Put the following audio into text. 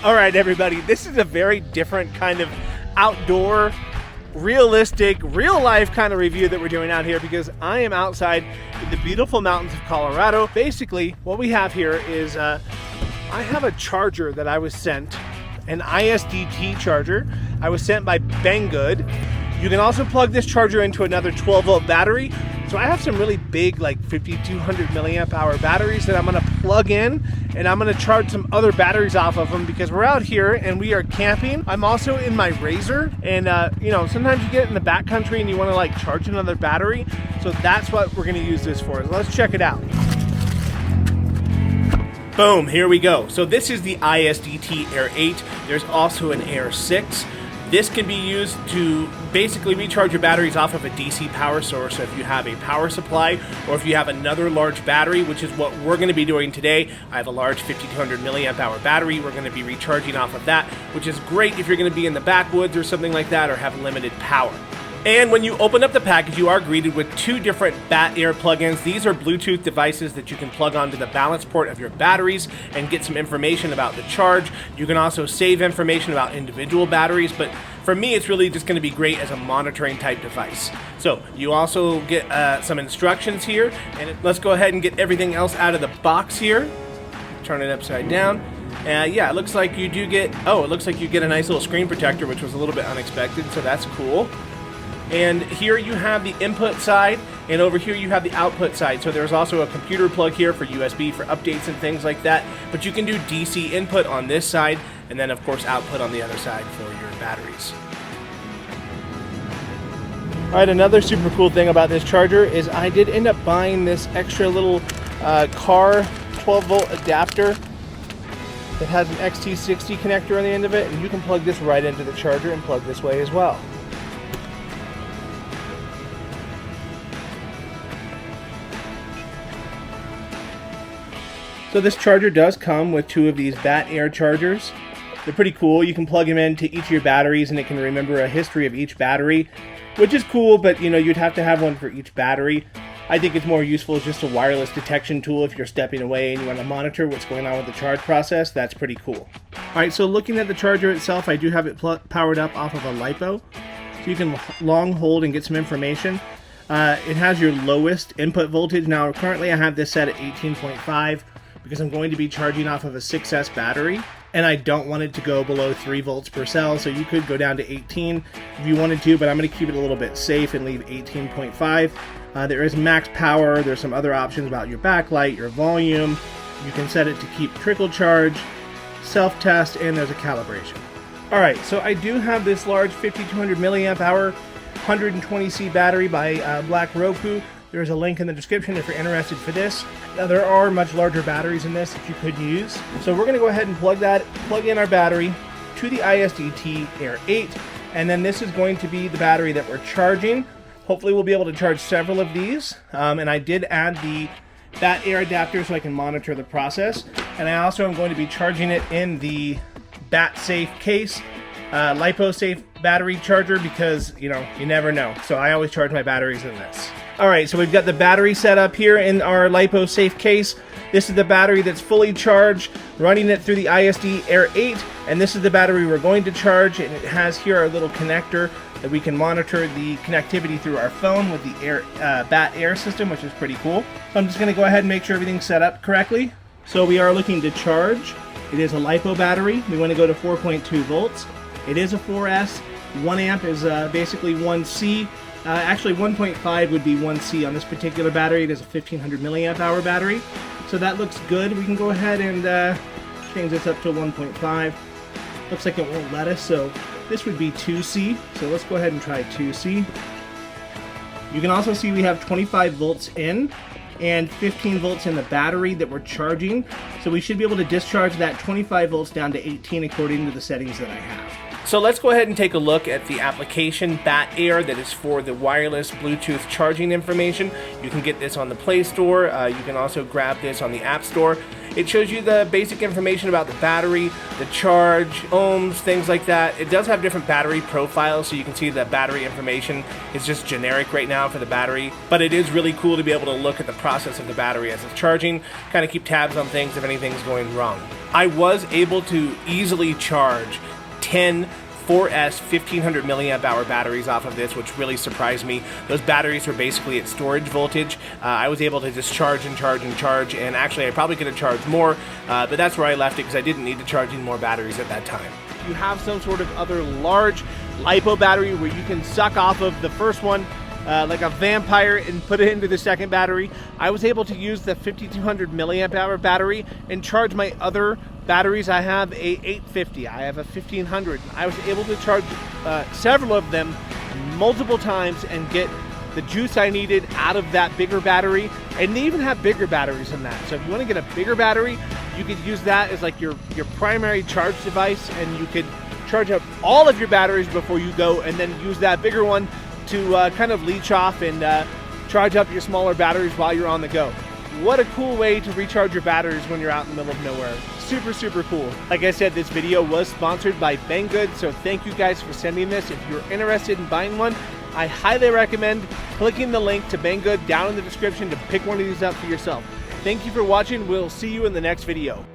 All right, everybody, this is a very different kind of outdoor, realistic, real-life kind of review that we're doing out here because I am outside in the beautiful mountains of Colorado. Basically, what we have here is I have a charger that I was sent, an ISDT charger. I was sent by Banggood. You can also plug this charger into another 12-volt battery. So I have some really big, like 5,200 milliamp hour batteries that I'm gonna plug in, and I'm gonna charge some other batteries off of them because we're out here and we are camping. I'm also in my Razor, and you know, sometimes you get in the backcountry and you wanna like charge another battery. So that's what we're gonna use this for. Let's check it out. Boom, here we go. So this is the ISDT AIR8. There's also an AIR6. This can be used to basically recharge your batteries off of a DC power source. So if you have a power supply or if you have another large battery, which is what we're going to be doing today. I have a large 5,200 milliamp hour battery. We're going to be recharging off of that, which is great if you're going to be in the backwoods or something like that or have limited power. And when you open up the package, you are greeted with two different Bat Air plugins. These are Bluetooth devices that you can plug onto the balance port of your batteries and get some information about the charge. You can also save information about individual batteries, but for me, it's really just going to be great as a monitoring type device. So you also get some instructions here, and let's go ahead and get everything else out of the box here. Turn it upside down. Yeah, it looks like you do get, it looks like you get a nice little screen protector, which was a little bit unexpected, so that's cool. And here you have the input side, and over here you have the output side. So there's also a computer plug here for USB for updates and things like that. But you can do DC input on this side, and then of course output on the other side for your batteries. All right, another super cool thing about this charger is I did end up buying this extra little car 12-volt adapter that has an XT60 connector on the end of it, and you can plug this right into the charger and plug this way as well. So this charger does come with two of these Bat Air chargers. They're pretty cool. You can plug them into each of your batteries and it can remember a history of each battery, which is cool, but you know, you'd have to have one for each battery. I think it's more useful as just a wireless detection tool if you're stepping away and you want to monitor what's going on with the charge process. That's pretty cool. Alright, so looking at the charger itself, I do have it powered up off of a LiPo. So you can long hold and get some information. It has your lowest input voltage. Now currently I have this set at 18.5. because I'm going to be charging off of a 6S battery, and I don't want it to go below 3 volts per cell, so you could go down to 18 if you wanted to, but I'm going to keep it a little bit safe and leave 18.5. There is max power. There's some other options about your backlight, your volume. You can set it to keep trickle charge, self-test, and there's a calibration. Alright, so I do have this large 5,200 milliamp hour 120C battery by Black Roku. There's a link in the description if you're interested for this. Now there are much larger batteries in this that you could use. So we're going to go ahead and plug in our battery to the ISDT AIR8, and then this is going to be the battery that we're charging. Hopefully we'll be able to charge several of these. And I did add the Bat Air adapter so I can monitor the process. And I also am going to be charging it in the Bat Safe case, LiPo safe battery charger, because you know, you never know. So I always charge my batteries in this. Alright, so we've got the battery set up here in our LiPo safe case. This is the battery that's fully charged, running it through the ISDT AIR8, and this is the battery we're going to charge, and it has here our little connector that we can monitor the connectivity through our phone with the Bat Air system, which is pretty cool. So I'm just going to go ahead and make sure everything's set up correctly. So we are looking to charge. It is a LiPo battery. We want to go to 4.2 volts. It is a 4S. 1 amp is basically 1C. Actually 1.5 would be 1C on this particular battery. It is a 1500 milliamp hour battery. So that looks good. We can go ahead and change this up to 1.5. Looks like it won't let us, so this would be 2C. So let's go ahead and try 2C. You can also see we have 25 volts in and 15 volts in the battery that we're charging. So we should be able to discharge that 25 volts down to 18 according to the settings that I have. So let's go ahead and take a look at the application Bat Air that is for the wireless Bluetooth charging information. You can get this on the Play Store. You can also grab this on the App Store. It shows you the basic information about the battery, the charge, ohms, things like that. It does have different battery profiles, so you can see the battery information is just generic right now for the battery, but it is really cool to be able to look at the process of the battery as it's charging, kind of keep tabs on things if anything's going wrong. I was able to easily charge 10 4S 1500 milliamp hour batteries off of this, which really surprised me. Those batteries were basically at storage voltage. I was able to just charge and charge and charge, and actually I probably could have charged more, but that's where I left it because I didn't need to charge any more batteries at that time. You have some sort of other large LiPo battery where you can suck off of the first one like a vampire and put it into the second battery. I was able to use the 5200 milliamp hour battery and charge my other batteries. I have a 850, I have a 1500. I was able to charge several of them multiple times and get the juice I needed out of that bigger battery. And they even have bigger batteries than that. So if you want to get a bigger battery, you could use that as like your primary charge device, and you could charge up all of your batteries before you go, and then use that bigger one to kind of leech off and charge up your smaller batteries while you're on the go. What a cool way to recharge your batteries when you're out in the middle of nowhere. Super, super cool. Like I said, this video was sponsored by Banggood, so thank you guys for sending this. If you're interested in buying one, I highly recommend clicking the link to Banggood down in the description to pick one of these up for yourself. Thank you for watching. We'll see you in the next video.